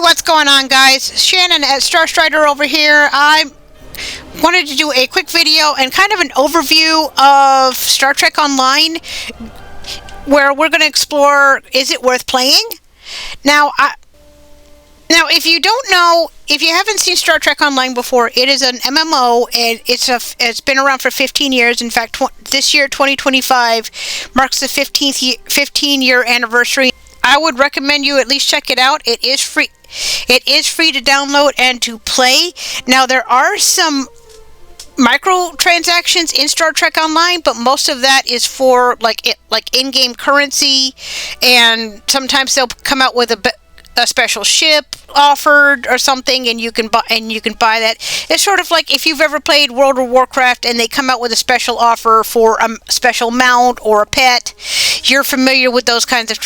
What's going on, guys? Shannon at Star Strider over here. I wanted to do a quick video and kind of an overview of Star Trek Online, where we're going to explore, is it worth playing? Now, if you don't know, if you haven't seen Star Trek Online before, it is an MMO, and it's been around for 15 years. In fact, this year, 2025, marks the 15-year anniversary. I would recommend you at least check it out. It is free. It is free to download and to play. Now, there are some microtransactions in Star Trek Online, but most of that is for like in-game currency, and sometimes they'll come out with a special ship offered or something, and you can buy that. It's sort of like if you've ever played World of Warcraft and they come out with a special offer for a special mount or a pet. You're familiar with those kinds of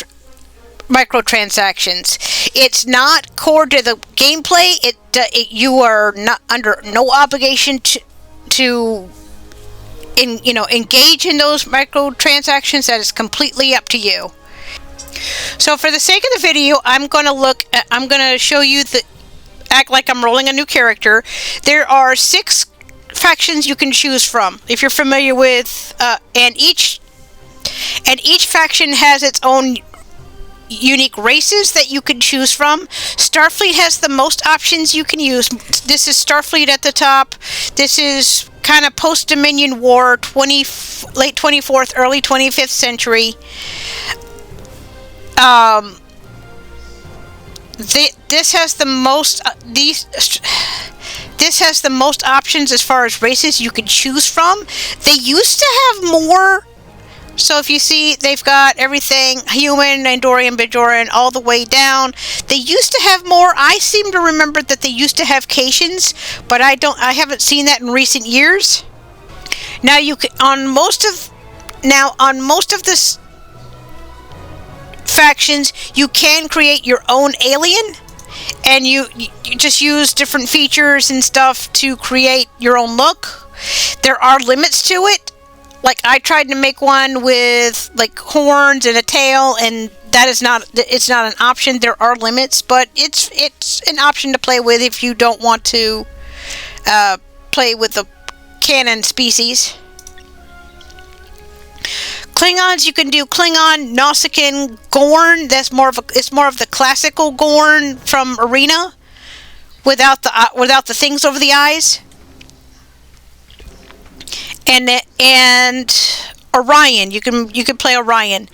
microtransactions. It's not core to the gameplay. You are not under no obligation to engage in those microtransactions. That is completely up to you. So for the sake of the video, I'm going to show you act like I'm rolling a new character. There are 6 factions you can choose from, if you're familiar with, and each faction has its own unique races that you can choose from. Starfleet has the most options you can use. This is Starfleet at the top. This is kind of post-Dominion War, late 24th, early 25th century. This has the most this has the most options as far as races you can choose from. They used to have more. So if you see, they've got everything human, Andorian, Bajoran, all the way down. They used to have more. I seem to remember that they used to have Caitians, but I haven't seen that in recent years. Now on most of this factions, you can create your own alien, and you just use different features and stuff to create your own look. There are limits to it. Like, I tried to make one with like horns and a tail, and it's not an option. There are limits, but it's an option to play with if you don't want to play with the canon species. Klingons, you can do Klingon, Nausicaan, Gorn. It's more of the classical Gorn from Arena, without the things over the eyes. And Orion, you can play Orion.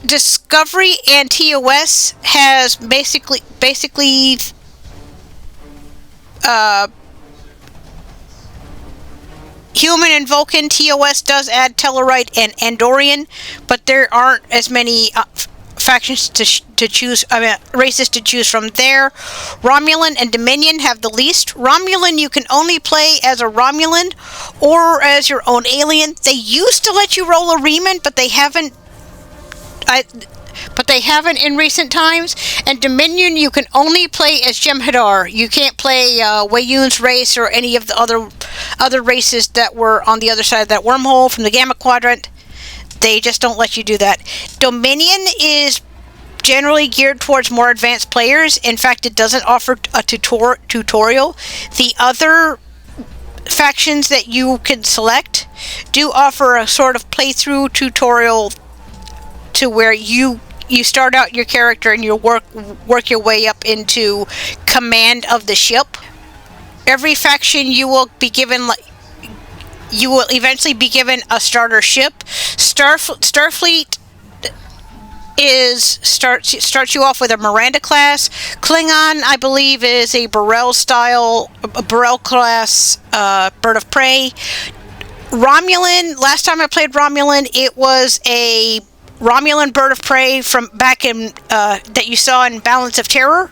Discovery and TOS has basically human and Vulcan. TOS does add Tellarite and Andorian, but there aren't as many factions to choose. Races to choose from there. Romulan and Dominion have the least. Romulan, you can only play as a Romulan or as your own alien. They used to let you roll a Reman, but they haven't. But they haven't in recent times. And Dominion, you can only play as Jem'Hadar. You can't play Wayun's race or any of the other races that were on the other side of that wormhole from the Gamma Quadrant. They just don't let you do that. Dominion is generally geared towards more advanced players. In fact, it doesn't offer a tutorial. The other factions that you can select do offer a sort of playthrough tutorial, to where you start out your character and you work your way up into command of the ship. Every faction you will eventually be given a starter ship. Starfleet starts you off with a Miranda class. Klingon, I believe, is a Burrell class bird of prey. Romulan, last time I played Romulan, it was a Romulan bird of prey from back in that you saw in Balance of Terror.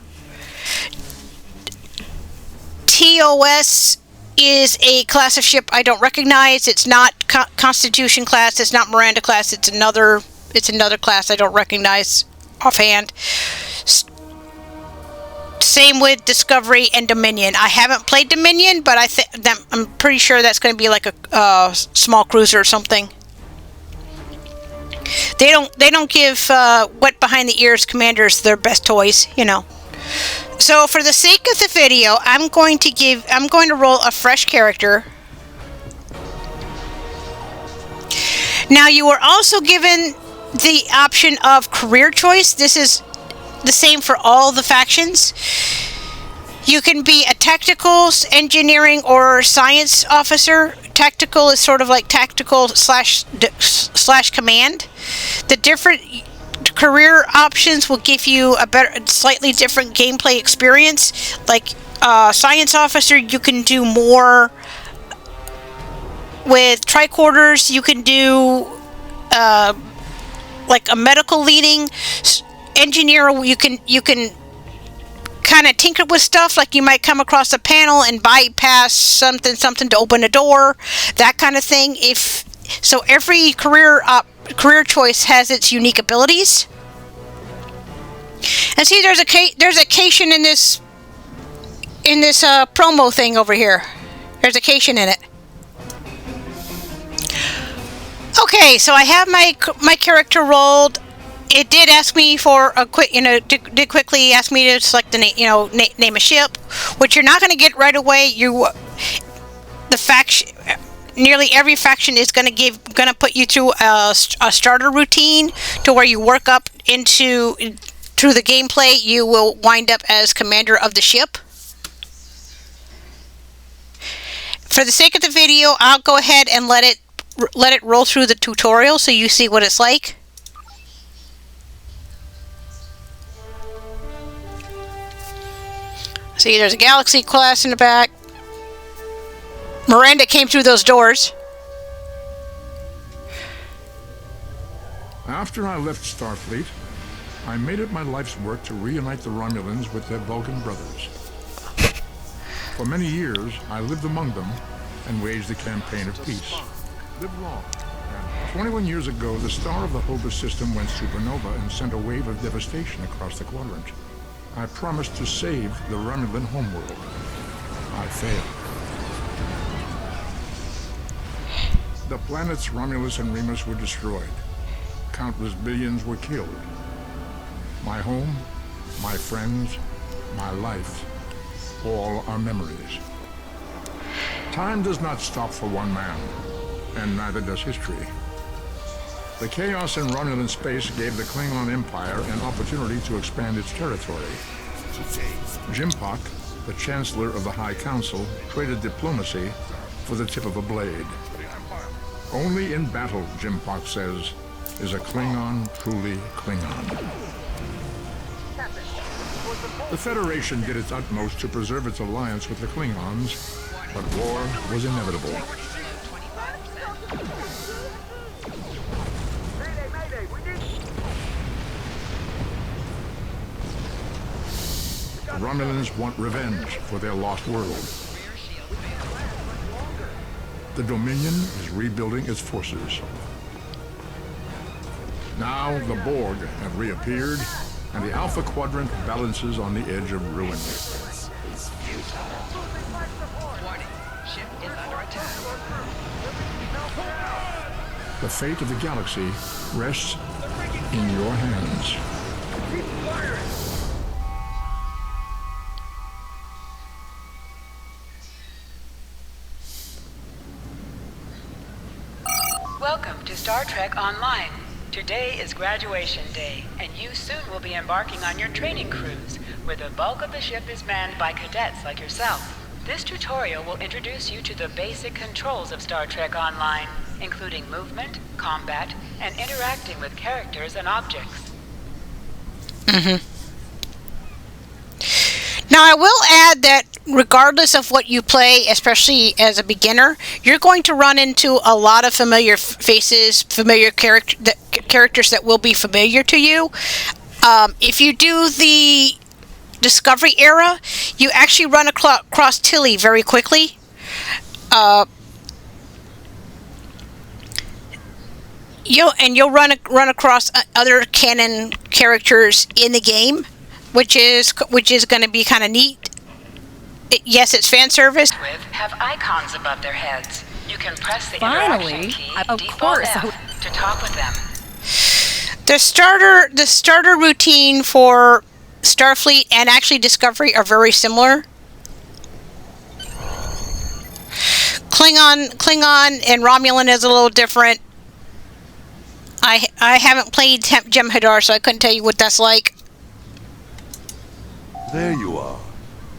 TOS is a class of ship I don't recognize. It's not Constitution class. It's not Miranda class. It's another class I don't recognize offhand. Same with Discovery and Dominion. I haven't played Dominion, but I'm pretty sure that's going to be like a small cruiser or something. They don't give wet behind the ears commanders their best toys, you know. So for the sake of the video, I'm going to roll a fresh character. Now you are also given the option of career choice. This is the same for all the factions. You can be a tactical, engineering, or science officer. Tactical is sort of like tactical slash command. The different career options will give you a slightly different gameplay experience. Like science officer, you can do more with tricorders. You can do like a medical leading. Engineer, you can kind of tinker with stuff, like you might come across a panel and bypass something to open a door, that kind of thing. So every career choice has its unique abilities. And see, there's a Caitian in this promo thing over here. There's a Caitian in it. Okay, so I have my character rolled. It did ask me for a quick, did quickly ask me to select the name a ship, which you're not going to get right away. The faction, nearly every faction is going to put you through a starter routine to where you work up through the gameplay. You will wind up as commander of the ship. For the sake of the video, I'll go ahead and let it roll through the tutorial so you see what it's like. See, there's a Galaxy class in the back. Miranda came through those doors. After I left Starfleet, I made it my life's work to reunite the Romulans with their Vulcan brothers. For many years, I lived among them and waged a campaign of peace. Lived long. 21 years ago, the star of the Hobus system went supernova and sent a wave of devastation across the quadrant. I promised to save the Romulan homeworld. I failed. The planets Romulus and Remus were destroyed. Countless billions were killed. My home, my friends, my life, all are memories. Time does not stop for one man, and neither does history. The chaos in Romulan space gave the Klingon Empire an opportunity to expand its territory. Jimpak, the Chancellor of the High Council, traded diplomacy for the tip of a blade. Only in battle, Jimpak says, is a Klingon truly Klingon. The Federation did its utmost to preserve its alliance with the Klingons, but war was inevitable. The Romulans want revenge for their lost world. The Dominion is rebuilding its forces. Now the Borg have reappeared, and the Alpha Quadrant balances on the edge of ruin. The fate of the galaxy rests in your hands. Welcome to Star Trek Online. Today is graduation day, and you soon will be embarking on your training cruise, where the bulk of the ship is manned by cadets like yourself. This tutorial will introduce you to the basic controls of Star Trek Online, including movement, combat, and interacting with characters and objects. Now, I will add that regardless of what you play, especially as a beginner, you're going to run into a lot of familiar faces, familiar characters that will be familiar to you. If you do the Discovery era, you actually run across Tilly very quickly. You'll run across other canon characters in the game, which is going to be kind of neat. Yes, it's fan service. Have icons above their heads. You can press the Finally, interaction key, of Default course. F, to talk with them. The starter routine for Starfleet and actually Discovery are very similar. Klingon and Romulan is a little different. I haven't played Jem'Hadar, so I couldn't tell you what that's like. There you are.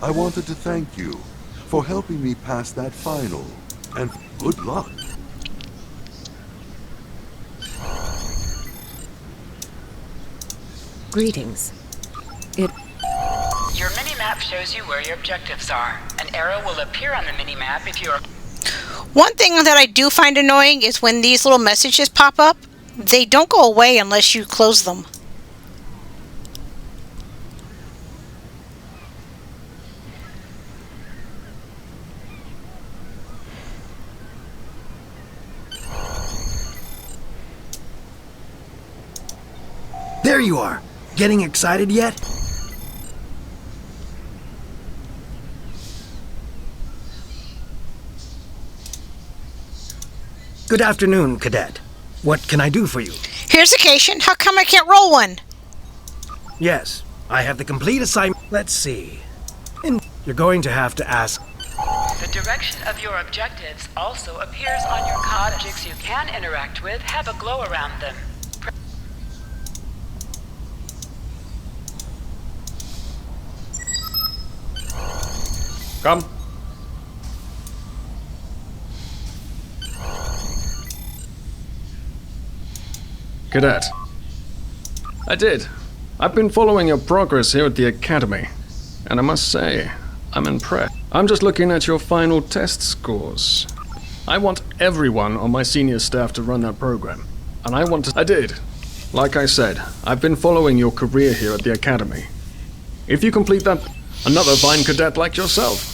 I wanted to thank you for helping me pass that final, and good luck. Greetings. Your mini-map shows you where your objectives are. An arrow will appear on the mini-map if you are... One thing that I do find annoying is when these little messages pop up, they don't go away unless you close them. There you are. Getting excited yet? Good afternoon, Cadet. What can I do for you? Here's Acacian. How come I can't roll one? Yes, I have the complete assignment. Let's see. You're going to have to ask. The direction of your objectives also appears on your card. Objects you can interact with have a glow around them. Come. Cadet. I did. I've been following your progress here at the Academy, and I must say, I'm impressed. I'm just looking at your final test scores. I want everyone on my senior staff to run that program, and I want to... I did. Like I said, I've been following your career here at the Academy. If you complete that, another fine cadet like yourself.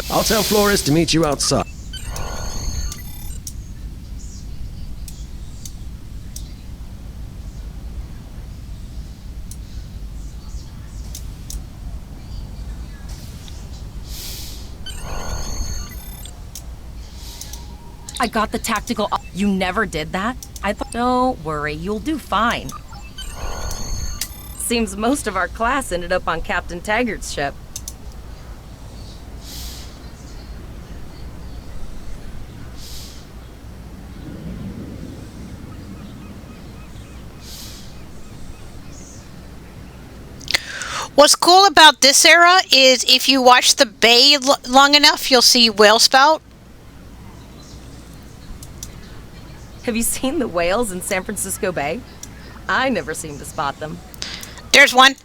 I'll tell Flores to meet you outside. I got the tactical... You never did that? I thought... Don't worry, you'll do fine. Seems most of our class ended up on Captain Taggart's ship. What's cool about this era is if you watch the bay long enough, you'll see whale spout. Have you seen the whales in San Francisco Bay? I never seem to spot them. There's one.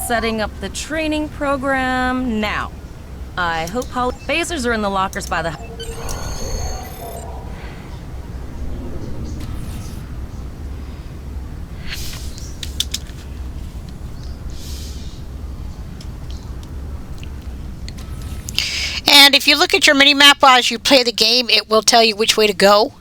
Setting up the training program now. I hope phasers are in the lockers by the... And if you look at your mini-map as you play the game, it will tell you which way to go.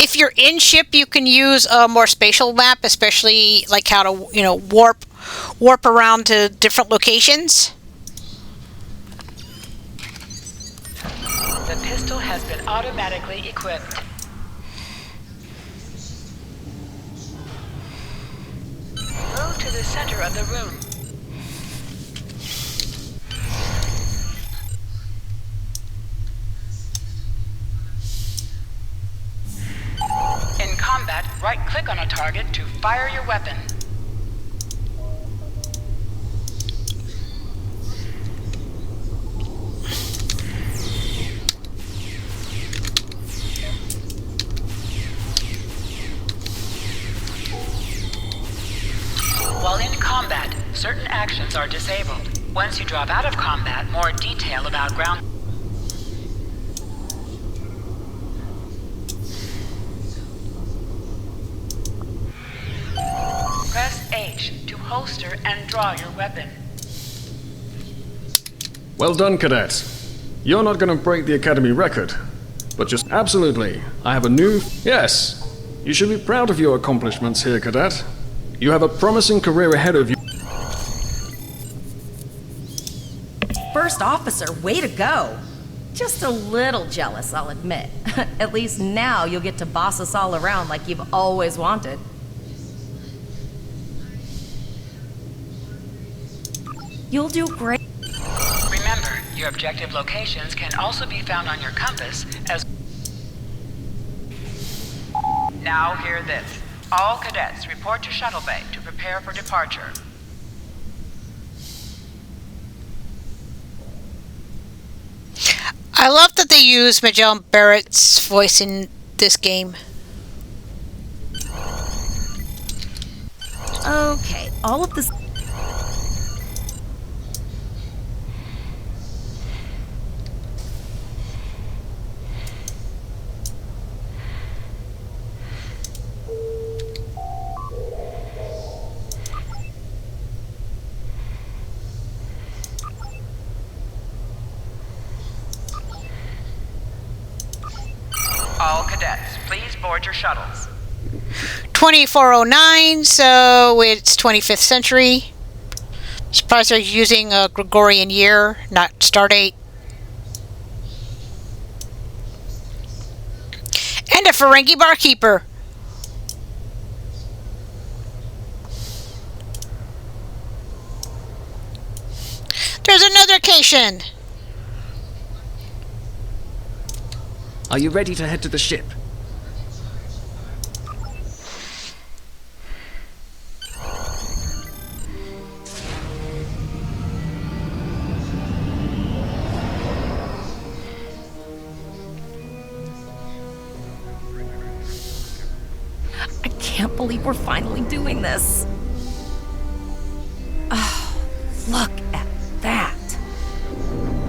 If you're in ship, you can use a more spatial map, especially like how to, warp around to different locations. The pistol has been automatically equipped. Move to the center of the room. In combat, right-click on a target to fire your weapon. While in combat, certain actions are disabled. Once you drop out of combat, more detail about ground... Press H to holster and draw your weapon. Well done, Cadet. You're not going to break the Academy record, but just absolutely. I have a new... Yes, you should be proud of your accomplishments here, Cadet. You have a promising career ahead of you. First officer, way to go. Just a little jealous, I'll admit. At least now you'll get to boss us all around like you've always wanted. You'll do great. Remember, your objective locations can also be found on your compass as... Now hear this. All cadets report to Shuttle Bay to prepare for departure. I love that they use Majel Barrett's voice in this game. Okay, all of this... All cadets, please board your shuttles. 2409, so it's 25th century. Surprised they're using a Gregorian year, not stardate. And a Ferengi barkeeper. There's another Cation. Are you ready to head to the ship? I can't believe we're finally doing this. Oh, look at that.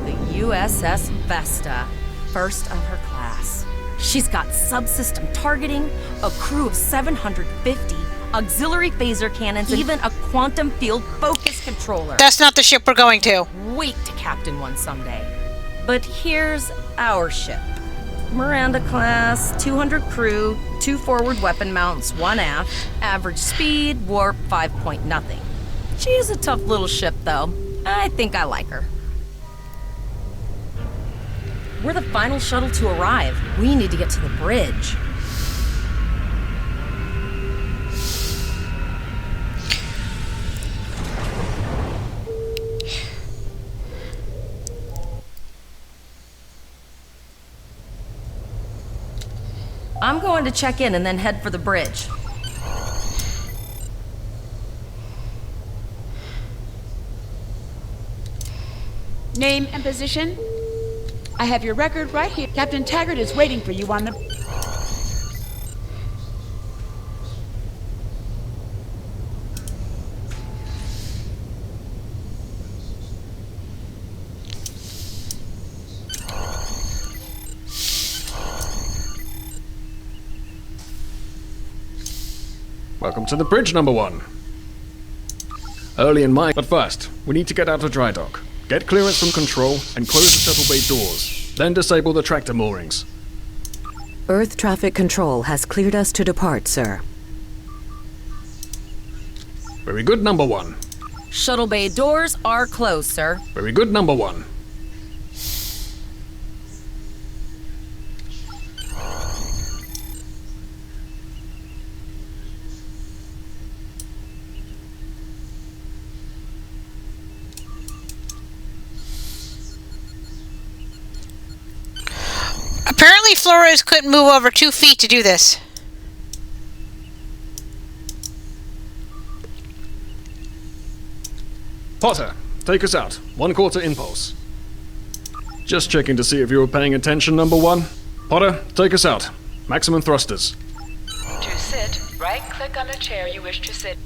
The USS Vesta, first of her class. She's got subsystem targeting, a crew of 750, auxiliary phaser cannons, and even a quantum field focus controller. That's not the ship we're going to. Wait to captain one someday. But here's our ship. Miranda class, 200 crew, 2 forward weapon mounts, 1 aft, average speed, warp 5 point nothing. She's a tough little ship though. I think I like her. We're the final shuttle to arrive. We need to get to the bridge. I'm going to check in and then head for the bridge. Name and position? I have your record right here. Captain Taggart is waiting for you on the... Welcome to the bridge, number 1. Early in my... But first, we need to get out of dry dock. Get clearance from control and close the shuttle bay doors. Then disable the tractor moorings. Earth traffic control has cleared us to depart, sir. Very good, number 1. Shuttle bay doors are closed, sir. Very good, number 1. Apparently Flores couldn't move over 2 feet to do this. Potter, take us out. 1/4 impulse. Just checking to see if you were paying attention, number 1. Potter, take us out. Maximum thrusters. To sit, right-click on the chair you wish to sit.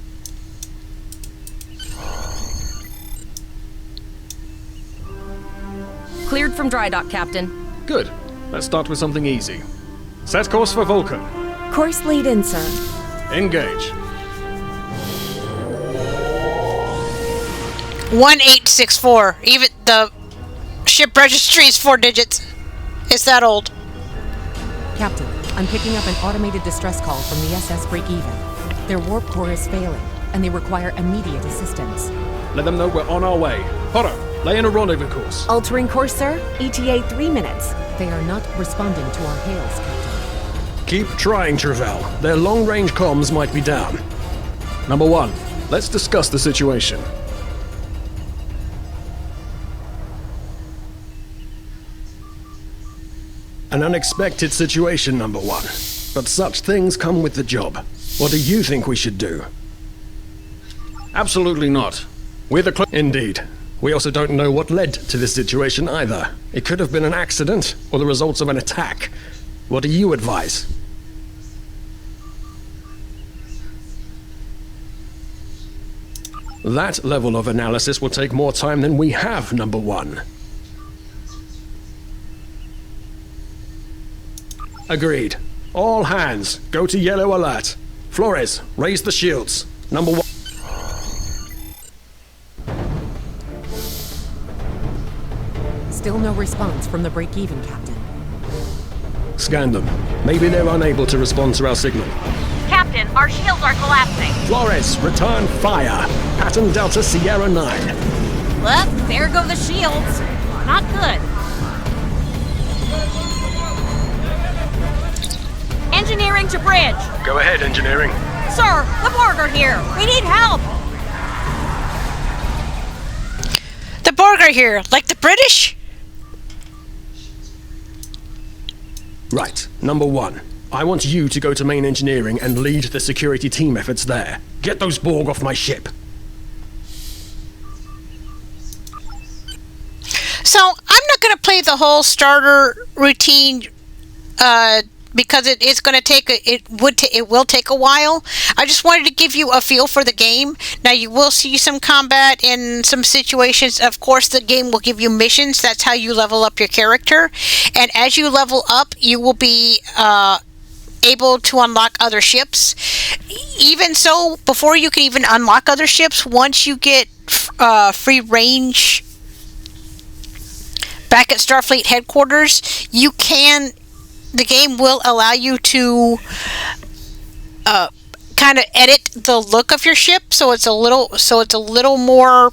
Cleared from dry dock, Captain. Good. Let's start with something easy. Set course for Vulcan. Course lead in, sir. Engage. 1864. Even the ship registry is 4 digits. It's that old. Captain, I'm picking up an automated distress call from the SS Breakeven. Their warp core is failing, and they require immediate assistance. Let them know we're on our way. Potter, lay in a rendezvous course. Altering course, sir. ETA 3 minutes. They are not responding to our hails, Captain. Keep trying, Travell. Their long-range comms might be down. Number 1, let's discuss the situation. An unexpected situation, Number 1. But such things come with the job. What do you think we should do? Absolutely not. We're the Indeed. We also don't know what led to this situation either. It could have been an accident or the results of an attack. What do you advise? That level of analysis will take more time than we have, Number 1. Agreed. All hands, go to yellow alert. Flores, raise the shields. Number 1. Still no response from the Breakeven, Captain. Scan them. Maybe they're unable to respond to our signal. Captain, our shields are collapsing. Flores, return fire. Pattern Delta Sierra 9. Well, there go the shields. Not good. Engineering to bridge. Go ahead, engineering. Sir, the Borg are here. We need help. The Borg are here, like the British? Right. Number 1. I want you to go to main engineering and lead the security team efforts there. Get those Borg off my ship. So, I'm not going to play the whole starter routine, because it is going to take it will take a while. I just wanted to give you a feel for the game. Now you will see some combat in some situations. Of course, the game will give you missions. That's how you level up your character. And as you level up, you will be able to unlock other ships. Even so, before you can even unlock other ships, once you get free range back at Starfleet headquarters, the game will allow you to kind of edit the look of your ship, so it's a little more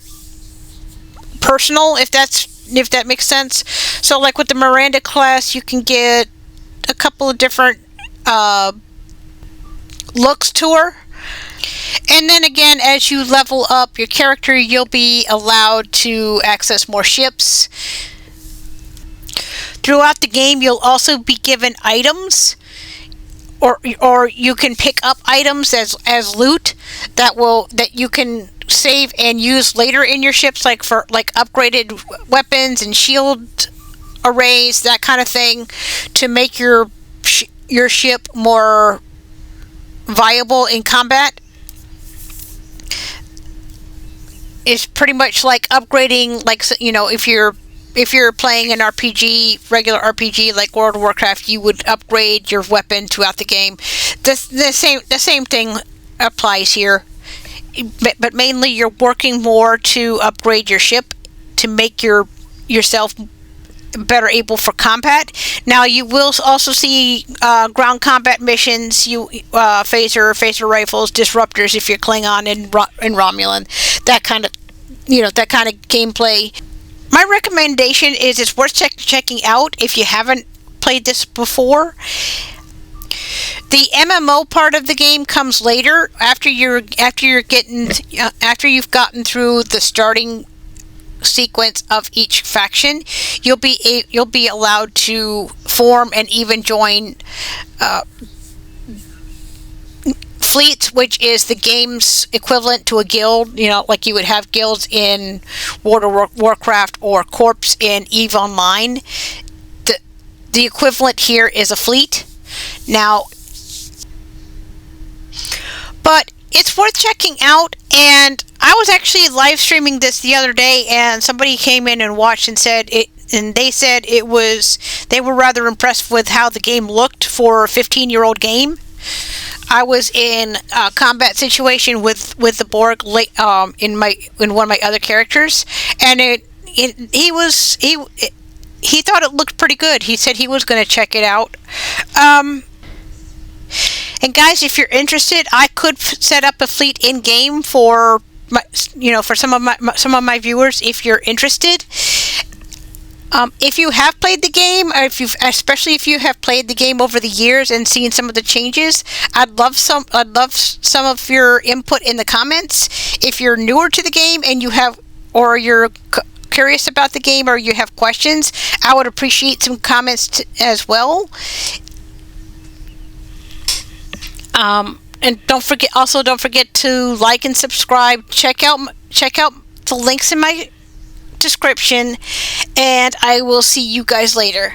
personal, if that makes sense. So, like with the Miranda class, you can get a couple of different looks to her. And then again, as you level up your character, you'll be allowed to access more ships. Throughout the game, you'll also be given items, or you can pick up items as loot that you can save and use later in your ships, like for upgraded weapons and shield arrays, that kind of thing, to make your ship more viable in combat. It's pretty much like upgrading, if you're playing an RPG, regular RPG like World of Warcraft, you would upgrade your weapon throughout the game. The same thing applies here, but mainly you're working more to upgrade your ship to make yourself better able for combat. Now you will also see ground combat missions, phaser rifles, disruptors if you're Klingon and Romulan, that kind of gameplay. My recommendation is it's worth checking out if you haven't played this before. The MMO part of the game comes later, after you've gotten through the starting sequence of each faction. You'll be allowed to form and even join fleets, which is the game's equivalent to a guild, like you would have guilds in World of Warcraft or Corps in EVE Online. The equivalent here is a fleet. Now, but it's worth checking out, and I was actually live streaming this the other day, and somebody came in and watched and they said they were rather impressed with how the game looked for a 15-year-old game. I was in a combat situation with the Borg in one of my other characters, and he thought it looked pretty good. He said he was going to check it out. And guys, if you're interested, I could set up a fleet in game for for some of my viewers if you're interested. If you have played the game, or especially if you have played the game over the years and seen some of the changes, I'd love some of your input in the comments. If you're newer to the game and you're curious about the game or you have questions, I would appreciate some comments as well. And don't forget to like and subscribe. Check out the links in my description, and I will see you guys later.